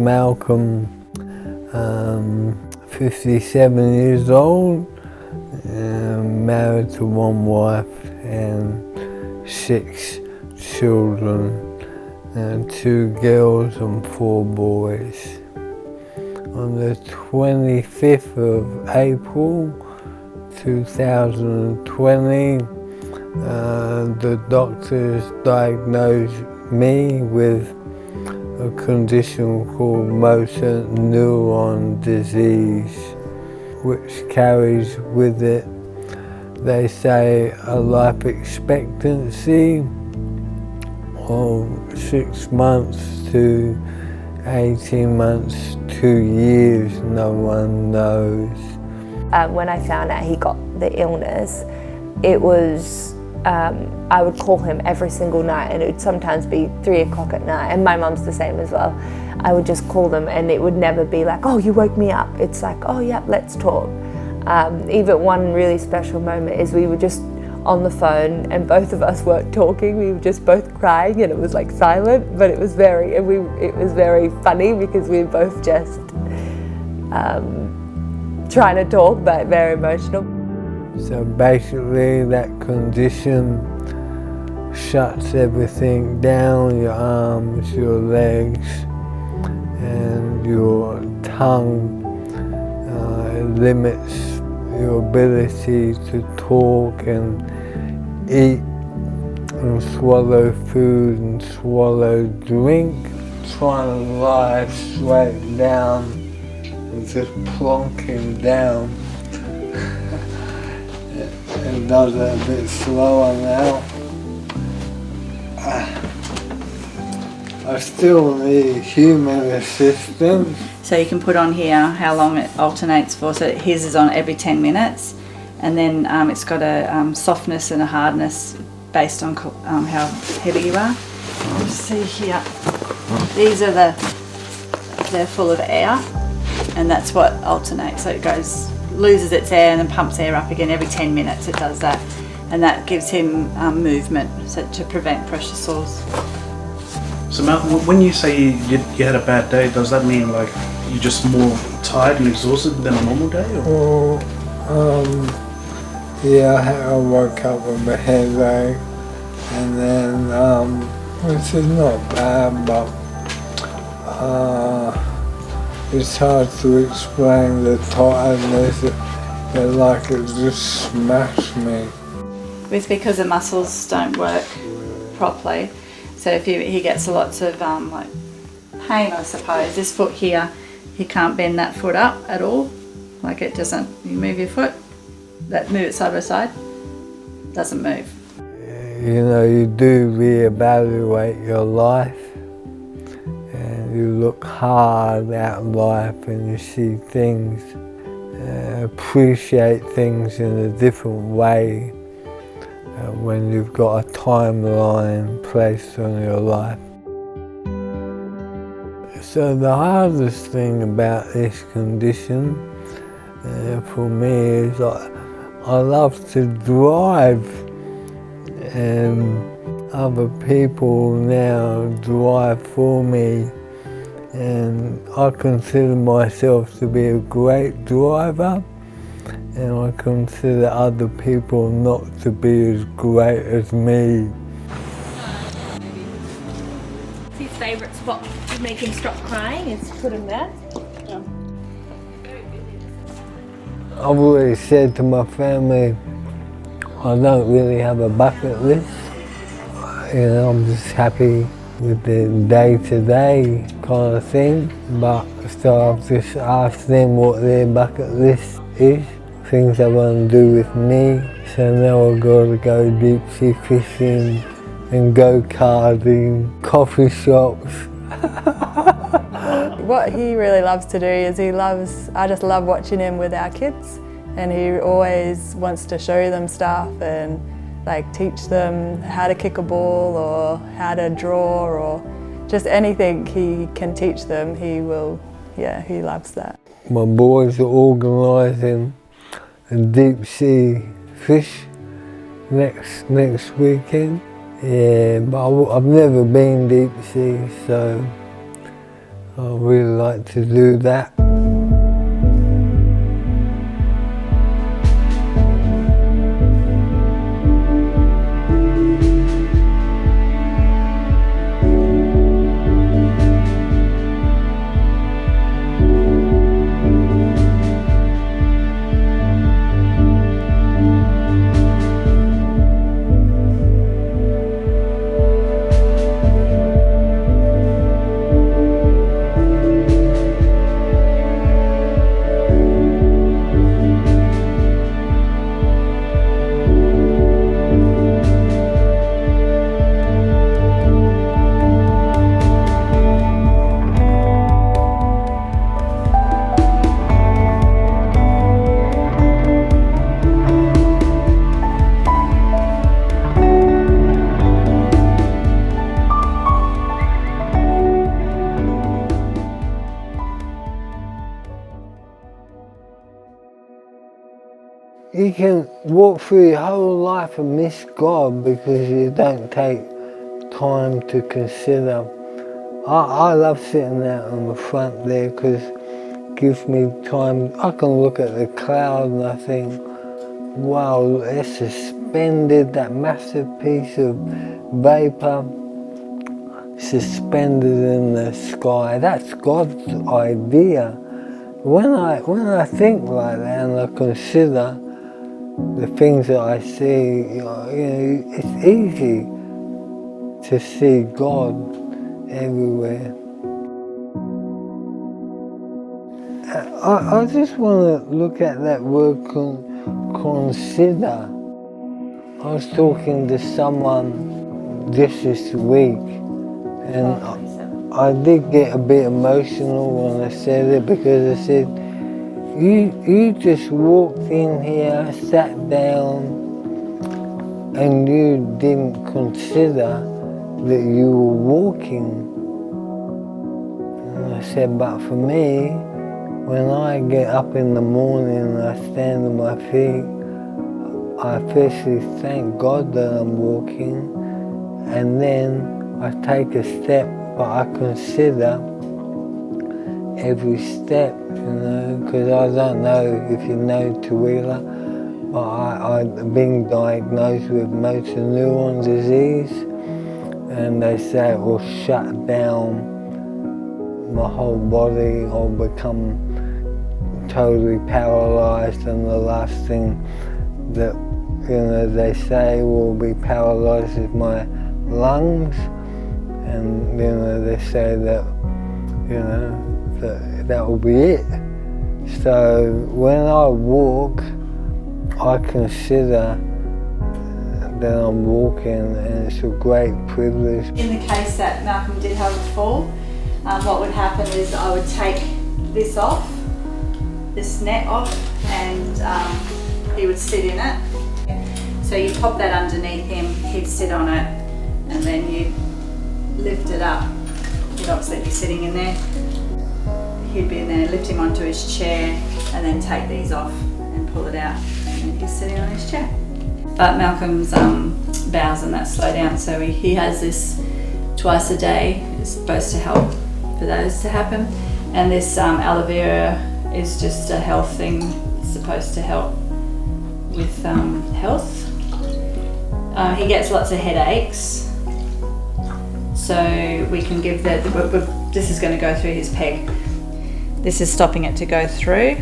Malcolm, 57 years old, married to one wife and 6 children, 2 girls and 4 boys. On the 25th of April 2020, the doctors diagnosed me with a condition called motor neuron disease, which carries with it, they say, a life expectancy of 6 months to 18 months, 2 years, no one knows. When I found out he got the illness, it was, I would call him every single night, and it would sometimes be 3 o'clock at night, and my mum's the same as well. I would just call them and it would never be like, oh, you woke me up. It's like, oh yeah, let's talk. Even one really special moment is we were just on the phone and both of us weren't talking, we were just both crying, and it was like silent, but it was very funny because we were both just trying to talk, but very emotional. So basically that condition shuts everything down, your arms, your legs, and your tongue. It limits your ability to talk and eat and swallow food and swallow drink. Trying to lie straight down and just plonking down. It does it a bit slower now. I still need human assistance. So you can put on here how long it alternates for. So his is on every 10 minutes, and then it's got a softness and a hardness based on how heavy you are. You'll see here, these are they're full of air, and that's what alternates. So it loses its air and then pumps air up again every 10 minutes. It does that, and that gives him movement, so to prevent pressure sores. So Malcolm, when you say you had a bad day, does that mean like you're just more tired and exhausted than a normal day? Or? Yeah, I woke up with a headache, and then which is not bad, but it's hard to explain the tiredness. It's like it just smashed me. It's because the muscles don't work properly. So if he gets lots of like pain, I suppose. This foot here, he can't bend that foot up at all. Like it doesn't, you move your foot, move it side by side, doesn't move. You know, you do reevaluate your life, and you look hard at life, and you see things, appreciate things in a different way when you've got a timeline placed on your life. So the hardest thing about this condition for me is I love to drive, and other people now drive for me, and I consider myself to be a great driver, and I consider other people not to be as great as me. His favourite spot to make him stop crying is put him there. Yeah. I've always said to my family, I don't really have a bucket list. You know, I'm just happy with the day-to-day kind of thing, but so I've just asked them what their bucket list is, things they want to do with me. So now I've got to go deep sea fishing and go-karting, coffee shops. What he really loves to do is I just love watching him with our kids, and he always wants to show them stuff and like teach them how to kick a ball or how to draw or just anything he can teach them, he will, yeah, he loves that. My boys are organising a deep sea fish next weekend. Yeah, but I've never been deep sea, so I really like to do that. You can walk through your whole life and miss God because you don't take time to consider. I love sitting out on the front there because it gives me time. I can look at the cloud and I think, wow, it's suspended, that massive piece of vapour suspended in the sky. That's God's idea. When I think like that and I consider the things that I see, it's easy to see God everywhere. I just want to look at that word consider. I was talking to someone just this week and I did get a bit emotional when I said it because I said, you just walked in here, sat down, and you didn't consider that you were walking. And I said, but for me, when I get up in the morning and I stand on my feet, I firstly thank God that I'm walking, and then I take a step, but I consider every step, because I don't know if you know Tawila, but I've been diagnosed with motor neurone disease, and they say it will shut down my whole body. I'll become totally paralysed, and the last thing that they say will be paralysed is my lungs, and they say that that will be it. So when I walk, I consider that I'm walking, and it's a great privilege. In the case that Malcolm did have a fall, what would happen is I would take this off, this net off, and he would sit in it. So you pop that underneath him, he'd sit on it, and then you lift it up. He'd obviously be sitting in there. He'd be in there, lift him onto his chair, and then take these off and pull it out, and then he's sitting on his chair. But Malcolm's bowels and that slow down, so he has this twice a day. It's supposed to help for those to happen. And this aloe vera is just a health thing. It's supposed to help with health. He gets lots of headaches, so we can give this is going to go through his peg. This is stopping it to go through,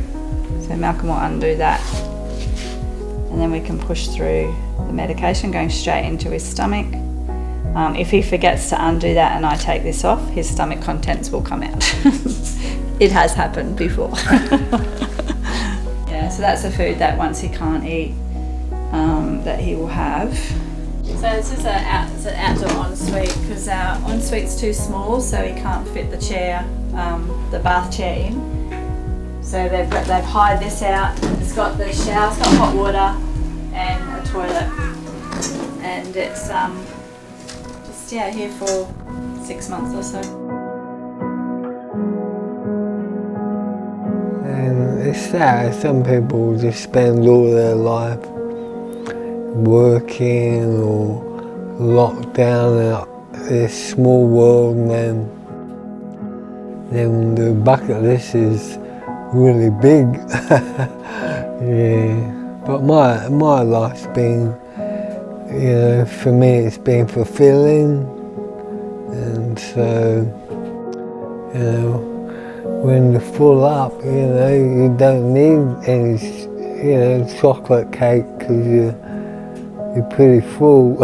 so Malcolm will undo that, and then we can push through the medication going straight into his stomach. If he forgets to undo that and I take this off, his stomach contents will come out. It has happened before. Yeah, so that's a food that once he can't eat, that he will have. So this is it's an outdoor ensuite because our ensuite's too small, so he can't fit the chair, the bath chair in. So they've hired this out. It's got the shower, it's got hot water and a toilet, and it's just here for 6 months or so. And it's sad, some people just spend all their life working or locked down in this small world, and then then the bucket list is really big. Yeah, but my life's been, you know, for me it's been fulfilling, and so, you know, when you're full up, you know, you don't need any, you know, chocolate cake because you're pretty full.